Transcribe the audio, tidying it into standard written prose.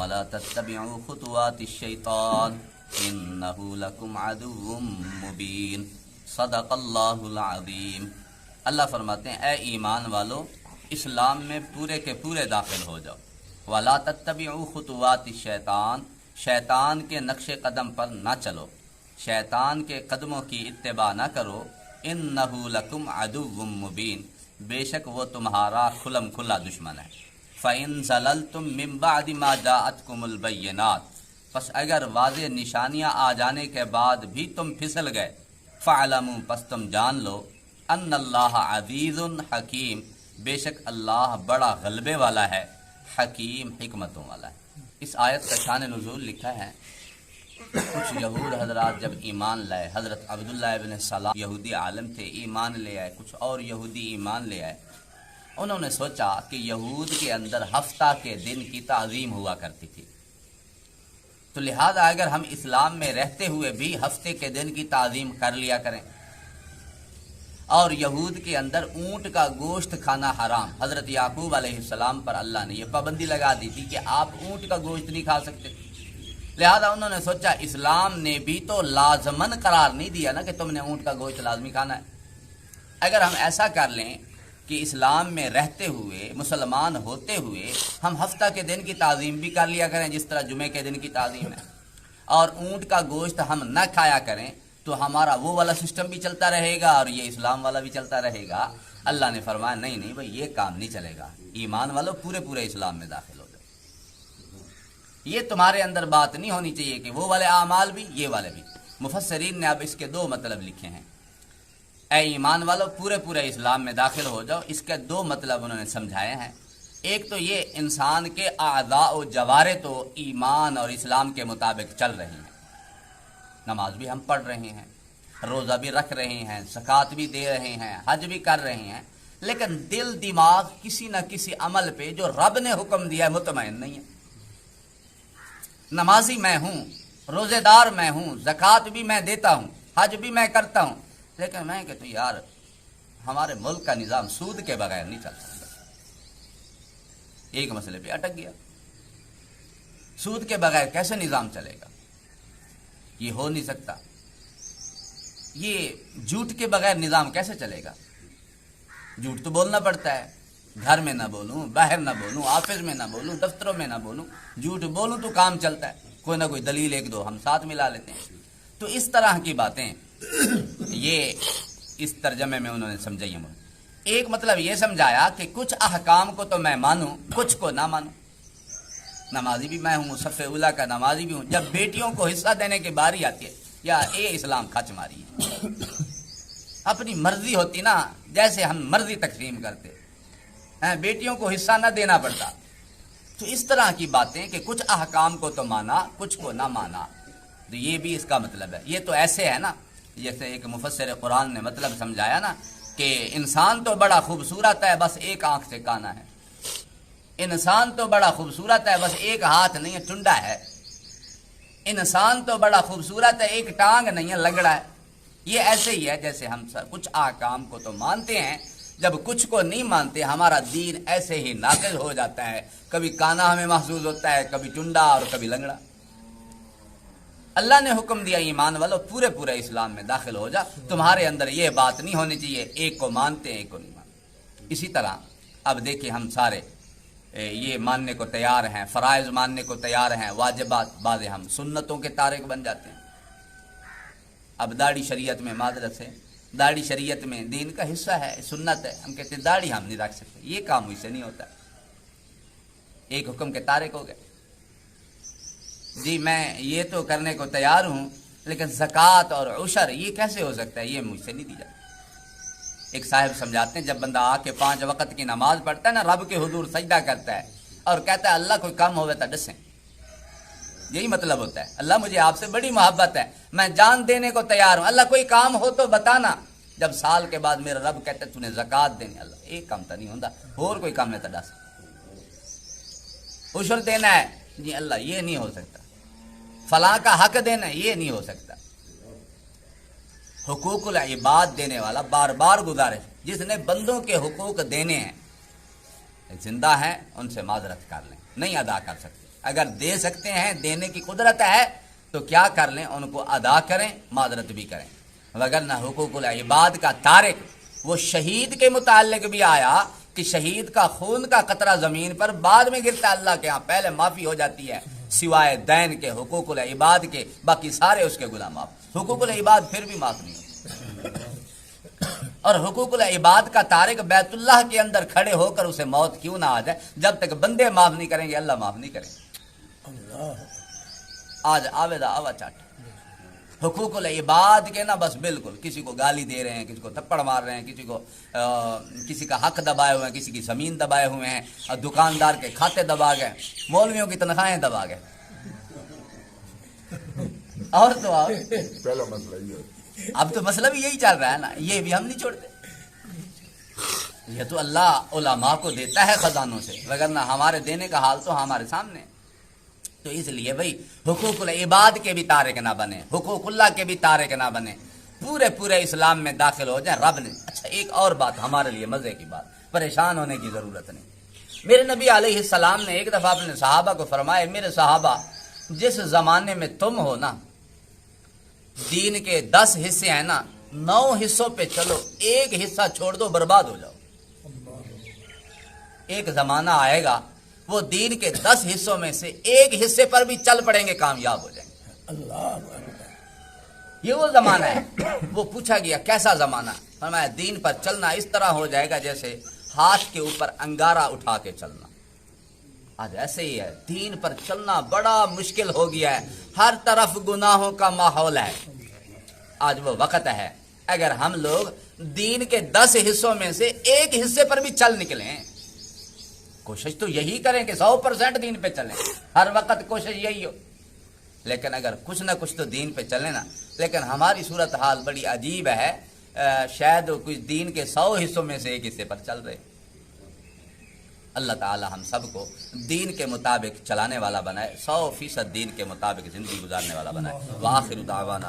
ولا تتبعوا خطوات الشیطان انه لکم عدو مبین صدق اللہ العظیم۔ اللہ فرماتے ہیں اے ایمان والو اسلام میں پورے کے پورے داخل ہو جاؤ۔ ولا تتبعوا خطوات الشیطان، شیطان کے نقش قدم پر نہ چلو، شیطان کے قدموں کی اتباع نہ کرو۔ انہ لکم عدو مبین، بے شک وہ تمہارا کھلم کھلا دشمن ہے۔ فَإِن زَلَلْتُم مِّن بَعْدِ مَا جَاءَتْكُمُ الْبَيِّنَاتُ، پس اگر واضح نشانیاں آ جانے کے بعد بھی تم پھسل گئے، فَاعْلَمُوا، پس تم جان لو، ان اللہ عزیز حکیم، بے شک اللہ بڑا غلبے والا ہے، حکیم حکمتوں والا ہے۔ اس آیت کا شان نزول لکھا ہے، کچھ یہود حضرات جب ایمان لائے، حضرت عبداللہ ابن سلام یہودی عالم تھے، ایمان لے آئے، کچھ اور یہودی ایمان لے آئے۔ انہوں نے سوچا کہ یہود کے اندر ہفتہ کے دن کی تعظیم ہوا کرتی تھی، تو لہذا اگر ہم اسلام میں رہتے ہوئے بھی ہفتے کے دن کی تعظیم کر لیا کریں۔ اور یہود کے اندر اونٹ کا گوشت کھانا حرام، حضرت یعقوب علیہ السلام پر اللہ نے یہ پابندی لگا دی تھی کہ آپ اونٹ کا گوشت نہیں کھا سکتے۔ لہذا انہوں نے سوچا اسلام نے بھی تو لازمن قرار نہیں دیا نا کہ تم نے اونٹ کا گوشت لازمی کھانا ہے۔ اگر ہم ایسا کر لیں کہ اسلام میں رہتے ہوئے، مسلمان ہوتے ہوئے ہم ہفتہ کے دن کی تعظیم بھی کر لیا کریں جس طرح جمعے کے دن کی تعظیم ہے، اور اونٹ کا گوشت ہم نہ کھایا کریں، تو ہمارا وہ والا سسٹم بھی چلتا رہے گا اور یہ اسلام والا بھی چلتا رہے گا۔ اللہ نے فرمایا نہیں نہیں بھائی، یہ کام نہیں چلے گا، ایمان والو پورے پورے اسلام میں داخل ہو جاؤ۔ یہ تمہارے اندر بات نہیں ہونی چاہیے کہ وہ والے اعمال بھی یہ والے بھی۔ مفسرین نے اب اس کے دو مطلب لکھے ہیں، اے ایمان والو پورے پورے اسلام میں داخل ہو جاؤ، اس کے دو مطلب انہوں نے سمجھائے ہیں۔ ایک تو یہ انسان کے اعضاء و جوارح تو ایمان اور اسلام کے مطابق چل رہی ہیں، نماز بھی ہم پڑھ رہے ہیں، روزہ بھی رکھ رہے ہیں، زکوٰۃ بھی دے رہے ہیں، حج بھی کر رہے ہیں، لیکن دل دماغ کسی نہ کسی عمل پہ جو رب نے حکم دیا ہے مطمئن نہیں ہے۔ نمازی میں ہوں، روزے دار میں ہوں، زکوٰۃ بھی میں دیتا ہوں، حج بھی میں کرتا ہوں، لیکن میں کہتا ہوں یار ہمارے ملک کا نظام سود کے بغیر نہیں چل سکتا۔ ایک مسئلے پہ اٹک گیا، سود کے بغیر کیسے نظام چلے گا؟ یہ ہو نہیں سکتا۔ یہ جھوٹ کے بغیر نظام کیسے چلے گا؟ جھوٹ تو بولنا پڑتا ہے، گھر میں نہ بولوں، باہر نہ بولوں، آفس میں نہ بولوں، دفتروں میں نہ بولوں، جھوٹ بولوں تو کام چلتا ہے، کوئی نہ کوئی دلیل ایک دو ہم ساتھ ملا لیتے ہیں۔ تو اس طرح کی باتیں یہ اس ترجمے میں انہوں نے سمجھائی ہیں۔ ایک مطلب یہ سمجھایا کہ کچھ احکام کو تو میں مانوں، کچھ کو نہ مانوں۔ نمازی بھی میں ہوں، صف اولیٰ کا نمازی بھی ہوں، جب بیٹیوں کو حصہ دینے کی باری آتی ہے یا اے اسلام کھچ ماری ہے، اپنی مرضی ہوتی نا، جیسے ہم مرضی تقسیم کرتے ہیں، بیٹیوں کو حصہ نہ دینا پڑتا۔ تو اس طرح کی باتیں کہ کچھ احکام کو تو مانا، کچھ کو نہ مانا، تو یہ بھی اس کا مطلب ہے۔ یہ تو ایسے ہے نا، جیسے ایک مفسر قرآن نے مطلب سمجھایا نا کہ انسان تو بڑا خوبصورت ہے، بس ایک آنکھ سے کانا ہے۔ انسان تو بڑا خوبصورت ہے، بس ایک ہاتھ نہیں ہے، ٹنڈا ہے۔ انسان تو بڑا خوبصورت ہے، ایک ٹانگ نہیں ہے، لنگڑا ہے۔ یہ ایسے ہی ہے جیسے ہم سب کچھ احکام کو تو مانتے ہیں، جب کچھ کو نہیں مانتے ہمارا دین ایسے ہی ناقص ہو جاتا ہے، کبھی کانا ہمیں محسوس ہوتا ہے، کبھی ٹنڈا اور کبھی لنگڑا۔ اللہ نے حکم دیا ایمان والو پورے پورے اسلام میں داخل ہو جا، تمہارے اندر یہ بات نہیں ہونی چاہیے ایک کو مانتے ہیں ایک کو نہیں مانتے۔ اسی طرح اب دیکھیں ہم سارے یہ ماننے کو تیار ہیں، فرائض ماننے کو تیار ہیں، واجبات، بعض ہم سنتوں کے تارک بن جاتے ہیں۔ اب داڑھی شریعت میں معذرت سے، داڑھی شریعت میں دین کا حصہ ہے، سنت ہے، ہم کہتے ہیں داڑھی ہم نہیں رکھ سکتے، یہ کام مجھ سے نہیں ہوتا، ایک حکم کے تارک ہو گئے۔ جی میں یہ تو کرنے کو تیار ہوں، لیکن زکوٰۃ اور عشر یہ کیسے ہو سکتا ہے، یہ مجھ سے نہیں دی جاتی۔ ایک صاحب سمجھاتے ہیں جب بندہ آ کے 5 وقت کی نماز پڑھتا ہے نا، رب کے حضور سجدہ کرتا ہے اور کہتا ہے اللہ کوئی کم ہوئے تو ڈسیں، یہی مطلب ہوتا ہے اللہ مجھے آپ سے بڑی محبت ہے، میں جان دینے کو تیار ہوں، اللہ کوئی کام ہو تو بتانا۔ جب سال کے بعد میرا رب کہتا ہے تو نے زکوٰۃ دینی، اللہ ایک کام تو نہیں ہوتا، اور کوئی کام ہے تو ڈس۔ عشر دینا ہے، جی اللہ یہ نہیں ہو سکتا، فلاں کا حق دینا ہے، یہ نہیں ہو سکتا۔ حقوق العباد دینے والا بار بار گزارش، جس نے بندوں کے حقوق دینے ہیں، زندہ ہیں ان سے معذرت کر لیں، نہیں ادا کر سکتے۔ اگر دے سکتے ہیں، دینے کی قدرت ہے تو کیا کر لیں، ان کو ادا کریں، معذرت بھی کریں. وگرنہ حقوق العباد کا تارک وہ شہید کے متعلق بھی آیا کہ شہید کا خون کا قطرہ زمین پر بعد میں گرتا ہے، اللہ کے ہاں پہلے معافی ہو جاتی ہے، سوائے دین کے، حقوق العباد کے، باقی سارے اس کے گناہ معاف. حقوق العباد پھر بھی معاف نہیں ہوتے. اور حقوق العباد کا تارک بیت اللہ کے اندر کھڑے ہو کر اسے موت کیوں نہ آ جائے، جب تک بندے معاف نہیں کریں گے اللہ معاف نہیں کریں گے. آج آویدہ آوا چاٹ حقوق العباد کے نا بس بالکل کسی کو گالی دے رہے ہیں، کسی کو تھپڑ مار رہے ہیں، کسی کا حق دبائے ہوئے ہیں، کسی کی زمین دبائے ہوئے ہیں، اور دکاندار کے کھاتے دبا گئے، مولویوں کی تنخواہیں دبا گئے. اور تو اور پہلا مسئلہ یہ اب تو مسئلہ بھی یہی چل رہا ہے نا، یہ بھی ہم نہیں چھوڑتے. یہ تو اللہ علماء کو دیتا ہے خزانوں سے، وگرنہ ہمارے دینے کا حال تو ہمارے سامنے. تو اس لیے بھائی حقوق العباد کے بھی تارک نہ بنے، حقوق اللہ کے بھی تارک نہ بنے، پورے اسلام میں داخل ہو جائیں. رب نے اچھا ایک اور بات ہمارے لیے مزے کی بات، پریشان ہونے کی ضرورت نہیں. میرے نبی علیہ السلام نے ایک دفعہ اپنے صحابہ کو فرمایا، میرے صحابہ جس زمانے میں تم ہو نا، دین کے 10 حصے ہیں نا، 9 حصوں پہ چلو، ایک حصہ چھوڑ دو برباد ہو جاؤ. ایک زمانہ آئے گا وہ دین کے 10 حصوں میں سے ایک حصے پر بھی چل پڑیں گے، کامیاب ہو جائیں گے. یہ وہ زمانہ ہے. وہ پوچھا گیا کیسا زمانہ؟ فرمایا دین پر چلنا اس طرح ہو جائے گا جیسے ہاتھ کے اوپر انگارہ اٹھا کے چلنا. آج ایسے ہی ہے، دین پر چلنا بڑا مشکل ہو گیا ہے، ہر طرف گناہوں کا ماحول ہے. آج وہ وقت ہے اگر ہم لوگ دین کے 10 حصوں میں سے ایک حصے پر بھی چل نکلیں. کوشش تو یہی کریں کہ 100% دین پہ چلیں، ہر وقت کوشش یہی ہو. لیکن اگر کچھ نہ کچھ تو دین پہ چلیں نا. لیکن ہماری صورتحال بڑی عجیب ہے، شاید کچھ دین کے 100 حصوں میں سے ایک حصے پر چل رہے. اللہ تعالی ہم سب کو دین کے مطابق چلانے والا بنائے، 100% دین کے مطابق زندگی گزارنے والا بنائے. وآخر دعوانا